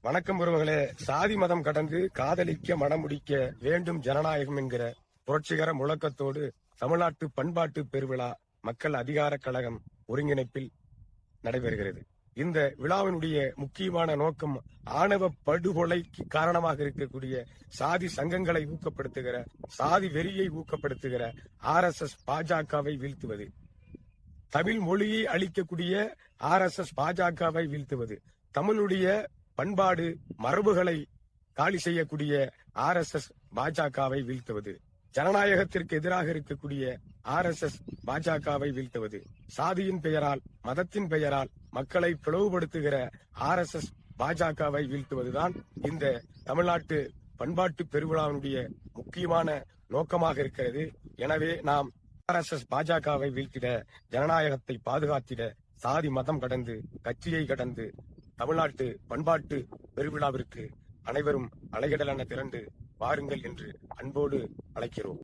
வணக்கம் உறவுகளே. சாதி மதம் கடந்து காதலிக்க மனம் முடிக்க வேண்டும் ஜனநாயகம் என்கிற புரட்சிகர முழக்கத்தோடு தமிழ்நாட்டு பண்பாட்டு பெருவிழா மக்கள் அதிகார கழகம் ஒருங்கிணைப்பில் நடைபெறுகிறது. இந்த விழாவினுடைய முக்கியமான நோக்கம் ஆணவ படுகொலைக்கு காரணமாக இருக்கக்கூடிய சாதி சங்கங்களை ஊக்கப்படுத்துகிற, சாதி வெறியை ஊக்கப்படுத்துகிற RSS பாஜகவை வீழ்த்துவது, தமிழ் மொழியை அளிக்கக்கூடிய RSS பாஜகவை வீழ்த்துவது, தமிழுடைய பண்பாடு மரபுகளை காலி செய்யக்கூடிய RSS பாஜகவை வீழ்த்துவது, ஜனநாயகத்திற்கு எதிராக இருக்கக்கூடிய RSS பாஜகவை வீழ்த்துவது, சாதியின் பெயரால் மதத்தின் பெயரால் மக்களை பிளவுபடுத்துகிற RSS பாஜகவை வீழ்த்துவதுதான் இந்த தமிழ்நாட்டு பண்பாட்டு பெருவிழாவினுடைய முக்கியமான நோக்கமாக இருக்கிறது. எனவே நாம் RSS பாஜகவை வீழ்த்திட, ஜனநாயகத்தை பாதுகாத்திட, சாதி மதம் கடந்து கட்சியை கடந்து தமிழ்நாட்டு பண்பாட்டு பெருவிழாவிற்கு அனைவரும் அலைகடலான திரண்டு வாருங்கள் என்று அன்போடு அழைக்கிறோம்.